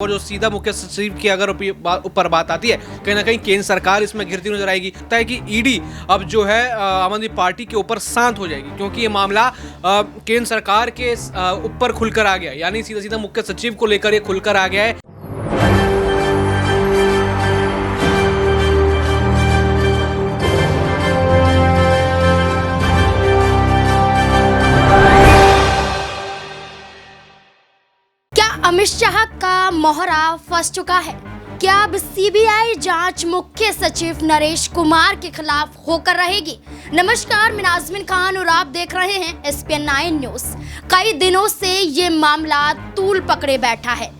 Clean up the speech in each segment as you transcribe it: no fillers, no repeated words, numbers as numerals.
और जो सीधा मुख्य सचिव की अगर ऊपर बात आती है, कहीं ना कहीं केंद्र सरकार इसमें घिरती नजर आएगी। लगता है कि ईडी अब जो है आम आदमी पार्टी के ऊपर शांत हो जाएगी, क्योंकि ये मामला केंद्र सरकार के ऊपर खुलकर आ गया, यानी सीधा सीधा मुख्य सचिव को लेकर ये खुलकर आ गया है। अमित शाह का मोहरा फंस चुका है। क्या अब सीबीआई जांच मुख्य सचिव नरेश कुमार के खिलाफ होकर रहेगी? नमस्कार, मैं नाज़मीन खान और आप देख रहे हैं SPN9 न्यूज। कई दिनों से ये मामला तूल पकड़े बैठा है।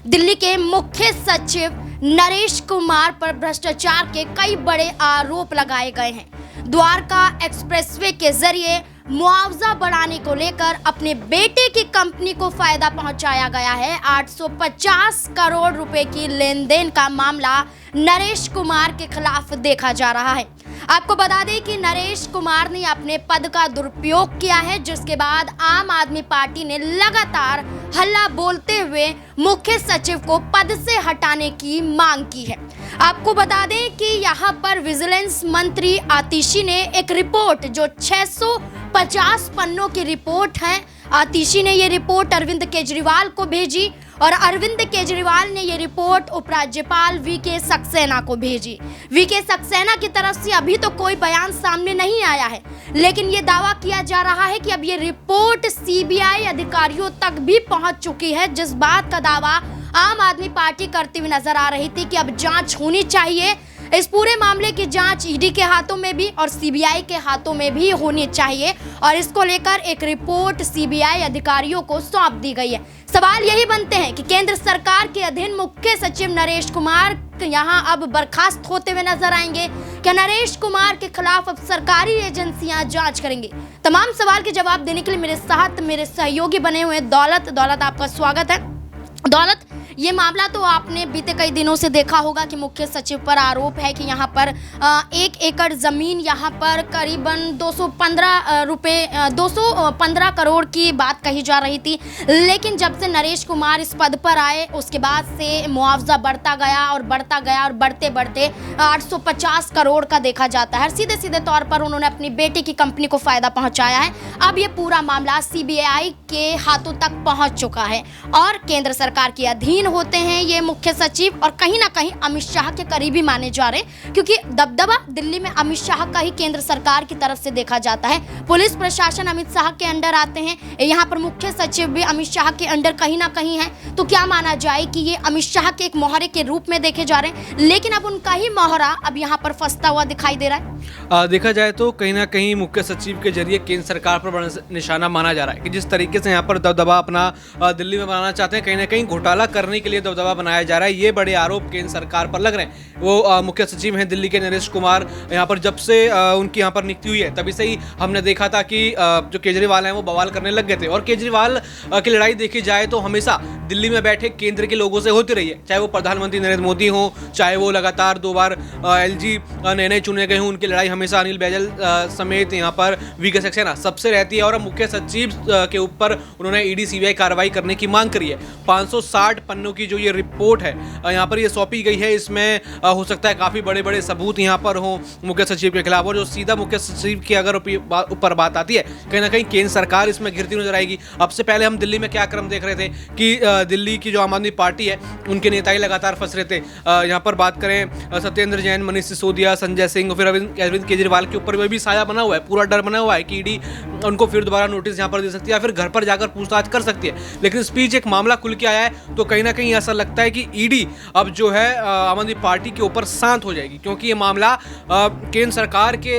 दिल्ली के मुख्य सचिव नरेश कुमार पर भ्रष्टाचार के कई बड़े आरोप लगाए गए हैं। द्वारका एक्सप्रेसवे के जरिए मुआवजा बढ़ाने को लेकर अपने बेटे की कंपनी को फायदा पहुंचाया गया है। 850 करोड़ रुपए की लेन देन का मामला नरेश कुमार के खिलाफ देखा जा रहा है। आपको बता दें कि नरेश कुमार ने अपने पद का दुरुपयोग किया है, जिसके बाद आम आदमी पार्टी ने लगातार हल्ला बोलते हुए मुख्य सचिव को पद से हटाने की मांग की है। आपको बता दें कि यहाँ पर विजिलेंस मंत्री आतिशी ने एक रिपोर्ट, जो 650 पन्नों की रिपोर्ट है, आतिशी ने ये रिपोर्ट अरविंद केजरीवाल को भेजी और अरविंद केजरीवाल ने ये रिपोर्ट उपराज्यपाल वीके सक्सेना को भेजी। वीके सक्सेना की तरफ से अभी तो कोई बयान सामने नहीं आया है, लेकिन ये दावा किया जा रहा है कि अब ये रिपोर्ट सीबीआई अधिकारियों तक भी पहुंच चुकी है, जिस बात का दावा आम आदमी पार्टी करती हुई नजर आ रही थी कि अब जांच होनी चाहिए। इस पूरे मामले की जांच ईडी के हाथों में भी और सीबीआई के हाथों में भी होनी चाहिए और इसको लेकर एक रिपोर्ट सीबीआई अधिकारियों को सौंप दी गई है। सवाल यही बनते हैं कि केंद्र सरकार के अधीन मुख्य सचिव नरेश कुमार यहां अब बर्खास्त होते हुए नजर आएंगे। क्या नरेश कुमार के खिलाफ अब सरकारी एजेंसियां जांच करेंगी? तमाम सवाल के जवाब देने के लिए मेरे साथ मेरे सहयोगी बने हुए दौलत, आपका स्वागत है। दौलत, ये मामला तो आपने बीते कई दिनों से देखा होगा कि मुख्य सचिव पर आरोप है कि यहाँ पर 1 एकड़ जमीन, यहाँ पर करीबन 215 करोड़ की बात कही जा रही थी, लेकिन जब से नरेश कुमार इस पद पर आए उसके बाद से मुआवजा बढ़ता गया और बढ़ते बढ़ते 850 करोड़ का देखा जाता है। सीधे सीधे तौर पर उन्होंने अपनी बेटी की कंपनी को फायदा पहुंचाया है। अब ये पूरा मामला सीबीआई के हाथों तक पहुंच चुका है और केंद्र सरकार के अधीन होते हैं ये मुख्य सचिव और कहीं ना कहीं अमित शाह के करीबी माने जा रहे हैं, क्योंकि दबदबा दिल्ली में अमित शाह का ही केंद्र सरकार की तरफ से देखा जाता है। पुलिस प्रशासन अमित शाह के अंडर आते हैं, यहाँ पर मुख्य सचिव भी अमित शाह के अंडर कहीं ना कहीं है। तो क्या माना जाए कि ये अमित शाह के एक मोहरे के रूप में देखे जा रहे हैं, लेकिन अब उनका ही मोहरा अब यहाँ पर फंसता हुआ दिखाई दे रहा है। देखा जाए तो कहीं ना कहीं मुख्य सचिव के जरिए केंद्र सरकार पर बड़ा निशाना माना जा रहा है कि जिस तरीके से यहाँ पर दबदबा अपना दिल्ली में बनाना चाहते हैं, कहीं ना कहीं घोटाला करने के लिए दबदबा बनाया जा रहा है। ये बड़े आरोप केंद्र सरकार पर लग रहे हैं। वो मुख्य सचिव हैं दिल्ली के नरेश कुमार, यहाँ पर जब से उनकी यहाँ पर नियुक्ति हुई है तभी से ही हमने देखा था कि जो केजरीवाल हैं वो बवाल करने लग गए थे। और केजरीवाल की लड़ाई देखी जाए तो हमेशा दिल्ली में बैठे केंद्र के लोगों से होती रही है, चाहे वो प्रधानमंत्री नरेंद्र मोदी हो, चाहे वो लगातार 2 बार LG नए चुने गए हों, उनकी लड़ाई हमेशा अनिल बैजल समेत यहाँ पर वीके सक्सेना सबसे रहती है। और मुख्य सचिव के ऊपर उन्होंने ईडी सीबीआई कार्रवाई करने की मांग करी है। 560 पन्नों की जो ये रिपोर्ट है यहाँ पर ये सौंपी गई है, इसमें हो सकता है काफ़ी बड़े बड़े सबूत यहाँ पर हो मुख्य सचिव के खिलाफ। और जो सीधा मुख्य सचिव की अगर ऊपर बात आती है, कहीं ना कहीं केंद्र सरकार इसमें घिरती नजर आएगी। अब से पहले हम दिल्ली में क्या क्रम देख रहे थे कि दिल्ली की जो आम आदमी पार्टी है उनके नेता ही लगातार फंस रहे थे। यहाँ पर बात करें सत्येंद्र जैन, मनीष सिसोदिया, संजय सिंह, फिर अरविंद केजरीवाल के ऊपर भी साया बना हुआ है, पूरा डर बना हुआ है कि ईडी उनको फिर दोबारा नोटिस यहाँ पर दे सकती है या फिर घर पर जाकर पूछताछ कर सकती है। लेकिन इस बीच एक मामला खुल के आया है तो कहीं ना कहीं ऐसा लगता है कि ईडी अब जो है आम आदमी पार्टी के ऊपर शांत हो जाएगी, क्योंकि ये मामला केंद्र सरकार के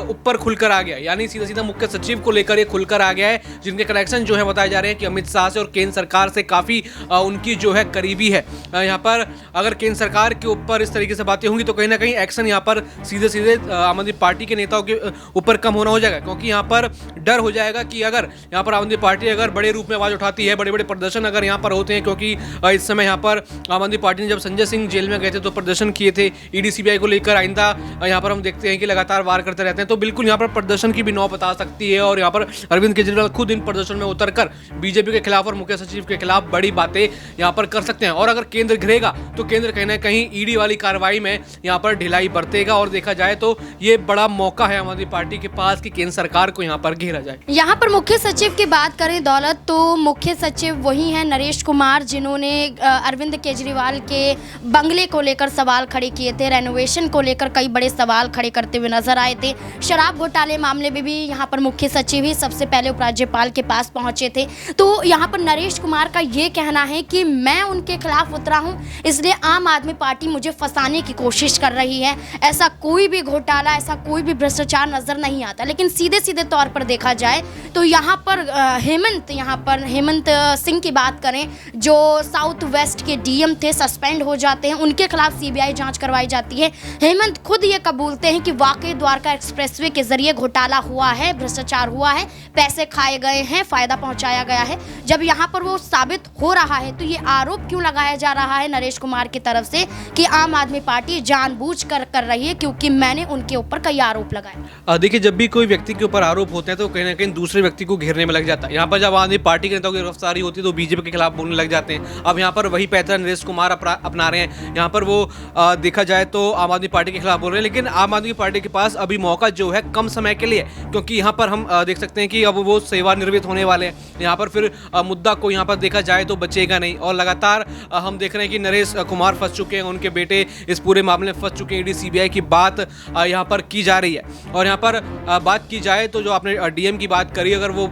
ऊपर खुलकर आ गया, यानी सीधा सीधा मुख्य सचिव को लेकर ये खुलकर आ गया है, जिनके कनेक्शन जो है बताए जा रहे हैं कि अमित शाह से और केंद्र सरकार से काफ़ी उनकी जो है करीबी है। यहाँ पर अगर केंद्र सरकार के ऊपर इस तरीके से बातें होंगी तो कहीं ना कहीं एक्शन यहाँ पर सीधे सीधे आम आदमी पार्टी के नेताओं के ऊपर कम होना हो जाएगा, क्योंकि यहाँ पर डर डर हो जाएगा कि अगर यहाँ पर आम आदमी पार्टी अगर बड़े रूप में आवाज़ उठाती है, बड़े बड़े प्रदर्शन अगर यहाँ पर होते हैं, क्योंकि इस समय यहाँ पर आम आदमी पार्टी ने जब संजय सिंह जेल में गए थे तो प्रदर्शन किए थे ईडी सीबीआई को लेकर, आइंदा यहाँ पर हम देखते हैं कि लगातार वार करते रहते हैं, तो बिल्कुल यहाँ पर प्रदर्शन की भी नौ बता सकती है। और यहाँ पर अरविंद केजरीवाल खुद इन प्रदर्शन में उतरकर बीजेपी के खिलाफ और मुख्य सचिव के खिलाफ बड़ी बातें यहाँ पर कर सकते हैं। और अगर केंद्र घिरेगा तो केंद्र कहीं ना कहीं ईडी वाली कार्रवाई में यहाँ पर ढिलाई बरतेगा, और देखा जाए तो ये बड़ा मौका है आम आदमी पार्टी के पास कि केंद्र सरकार को यहाँ पर घेरा जाए। यहाँ पर मुख्य सचिव की बात करें दौलत, तो मुख्य सचिव वही हैं नरेश कुमार, जिन्होंने अरविंद केजरीवाल के बंगले को लेकर सवाल खड़े किए थे, रेनोवेशन को लेकर कई बड़े सवाल खड़े करते हुए नजर आए थे। शराब घोटाले मामले में भी यहाँ पर मुख्य सचिव ही सबसे पहले उपराज्यपाल के पास पहुंचे थे। तो यहाँ पर नरेश कुमार का ये कहना है कि मैं उनके खिलाफ उतरा हूँ, इसलिए आम आदमी पार्टी मुझे फंसाने की कोशिश कर रही है। ऐसा कोई भी घोटाला, ऐसा कोई भी भ्रष्टाचार नजर नहीं आता। लेकिन सीधे सीधे तौर पर देखा जाए तो यहाँ पर हेमंत सिंह की बात करें, जो साउथ वेस्ट के डीएम थे, सस्पेंड हो जाते हैं, उनके खिलाफ सीबीआई जांच करवाई जाती है। हेमंत खुद ये कबूलते हैं कि वाकई द्वारका एक्सप्रेसवे के जरिए घोटाला हुआ है, भ्रष्टाचार हुआ है, पैसे खाए गए हैं, फायदा पहुंचाया गया है। जब यहाँ पर वो साबित हो रहा है तो ये आरोप क्यों लगाया जा रहा है नरेश कुमार की तरफ से कि आम आदमी पार्टी जानबूझकर कर रही है, क्योंकि मैंने उनके ऊपर कई आरोप लगाए। देखिए, जब भी कोई व्यक्ति के ऊपर आरोप होते हैं तो कहीं ना कहीं दूसरे व्यक्ति को घेरने में लग जाता है। यहाँ पर जब आम आदमी पार्टी के नेताओं की गिरफ्तारी होती है तो बीजेपी के खिलाफ बोलने लग जाते हैं। अब यहाँ पर वही पैटर्न नरेश कुमार अपना रहे हैं। यहाँ पर वो देखा जाए तो आम आदमी पार्टी के खिलाफ बोल रहे हैं, लेकिन आम आदमी पार्टी के पास अभी मौका जो है कम समय के लिए, क्योंकि यहाँ पर हम देख सकते हैं कि अब वो सेवानिवृत्त होने वाले हैं। यहाँ पर फिर मुद्दा को यहाँ पर देखा जाए तो बचेगा नहीं, और लगातार हम देख रहे हैं कि नरेश कुमार फंस चुके हैं, उनके बेटे इस पूरे मामले में फंस चुके हैं। ईडी सीबीआई की बात यहाँ पर की जा रही है। और यहाँ पर बात की जाए तो जो आपने डीएम की बात करी, अगर वो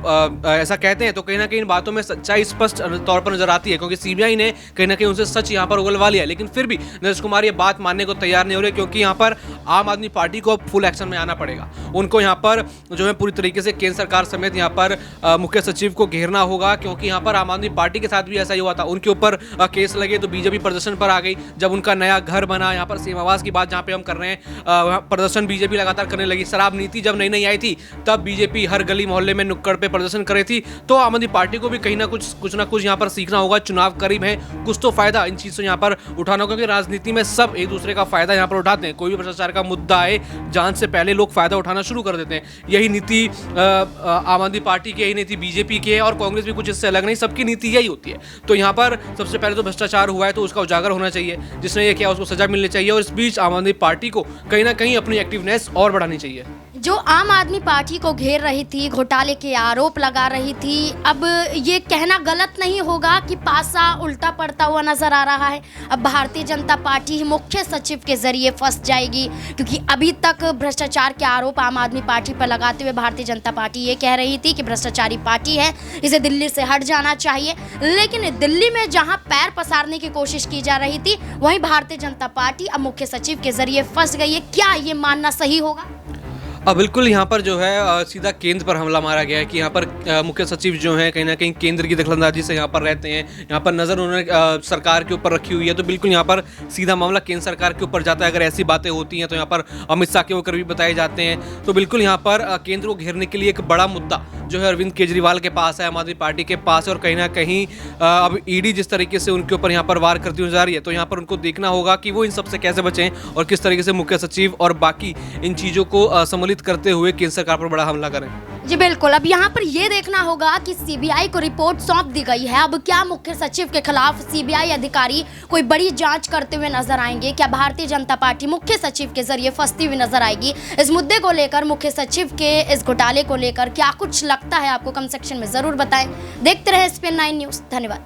ऐसा कहते हैं तो कहीं ना कहीं इन बातों में सच्चाई स्पष्ट तौर पर नजर आती है, क्योंकि सीबीआई ने कहीं ना कहीं उनसे सच यहाँ पर उगलवा लिया। लेकिन फिर भी नरेश कुमार ये बात मानने को तैयार नहीं हो रहे, क्योंकि यहाँ पर आम आदमी पार्टी को फुल एक्शन में आना पड़ेगा। उनको यहाँ पर जो है पूरी तरीके से केंद्र सरकार समेत यहाँ पर मुख्य सचिव को घेरना होगा, क्योंकि यहाँ पर आम आदमी पार्टी के साथ भी ऐसा ही हुआ था। उनके ऊपर केस लगे तो बीजेपी प्रदर्शन पर आ गई। जब उनका नया घर बना, यहाँ पर सेम आवास की बात जहाँ पे हम कर रहे हैं, प्रदर्शन बीजेपी लगातार करने लगी। शराब नीति जब नई नई आई थी तब बीजेपी हर गली मोहल्ले में नुक्कड़ पे प्रदर्शन कर रही थी। तो आम आदमी पार्टी को भी कहीं ना कुछ ना कुछ यहाँ पर सीखना होगा। चुनाव करीब है, कुछ तो फायदा इन चीज़ से यहाँ पर उठाना होगा, क्योंकि राजनीति में सब एक दूसरे का फायदा यहाँ पर उठाते हैं। कोई भी भ्रष्टाचार का मुद्दा आए, जांच से पहले लोग फायदा उठाना शुरू कर देते हैं। यही नीति आम आदमी पार्टी की, यही नीति बीजेपी की है, और कांग्रेस भी कुछ इससे अलग नहीं, सबकी नीति यही होती है। तो यहाँ पर सबसे पहले तो भ्रष्टाचार हुआ है तो उसका उजागर होना चाहिए, जिसने ये किया उसको सजा मिलनी चाहिए। और इस बीच आम आदमी पार्टी को कहीं ना कहीं अपनी एक्टिवनेस और बढ़ानी चाहिए। जो आम आदमी पार्टी को घेर रही थी, घोटाले के आरोप लगा रही थी, अब ये कहना गलत नहीं होगा कि पासा उल्टा पड़ता हुआ नजर आ रहा है। अब भारतीय जनता पार्टी ही मुख्य सचिव के जरिए फंस जाएगी, क्योंकि अभी तक भ्रष्टाचार के आरोप आम आदमी पार्टी पर लगाते हुए भारतीय जनता पार्टी ये कह रही थी कि भ्रष्टाचारी पार्टी है, इसे दिल्ली से हट जाना चाहिए। लेकिन दिल्ली में जहां पैर पसारने की कोशिश की जा रही थी, वहीं भारतीय जनता पार्टी अब मुख्य सचिव के जरिए फंस गई है। क्या ये मानना सही होगा? बिल्कुल, यहाँ पर जो है सीधा केंद्र पर हमला मारा गया है कि यहाँ पर मुख्य सचिव जो हैं कहीं ना कहीं केंद्र की दखलंदाजी से यहाँ पर रहते हैं। यहाँ पर नज़र उन्होंने सरकार के ऊपर रखी हुई है, तो बिल्कुल यहाँ पर सीधा मामला केंद्र सरकार के ऊपर जाता है। अगर ऐसी बातें होती हैं तो यहाँ पर अमित शाह के ऊपर भी बताए जाते हैं। तो बिल्कुल यहाँ पर केंद्र को घेरने के लिए एक बड़ा मुद्दा जो है अरविंद केजरीवाल के पास है, आम आदमी पार्टी के पास है। और कहीं ना कहीं अब ईडी जिस तरीके से उनके ऊपर यहाँ पर वार करती हुई जा रही है, तो यहाँ पर उनको देखना होगा कि वो इन सबसे कैसे बचें और किस तरीके से मुख्य सचिव और बाकी इन चीज़ों को सम्मिलित करते हुए केंद्र सरकार पर बड़ा हमला करें। जी बिल्कुल, अब यहाँ पर ये देखना होगा कि सीबीआई को रिपोर्ट सौंप दी गई है। अब क्या मुख्य सचिव के खिलाफ सीबीआई अधिकारी कोई बड़ी जांच करते हुए नजर आएंगे? क्या भारतीय जनता पार्टी मुख्य सचिव के जरिए फंसती हुई नजर आएगी? इस मुद्दे को लेकर, मुख्य सचिव के इस घोटाले को लेकर क्या कुछ लगता है आपको? कमेंट सेक्शन में जरूर बताएं। देखते रहे SPN9 न्यूज़। धन्यवाद।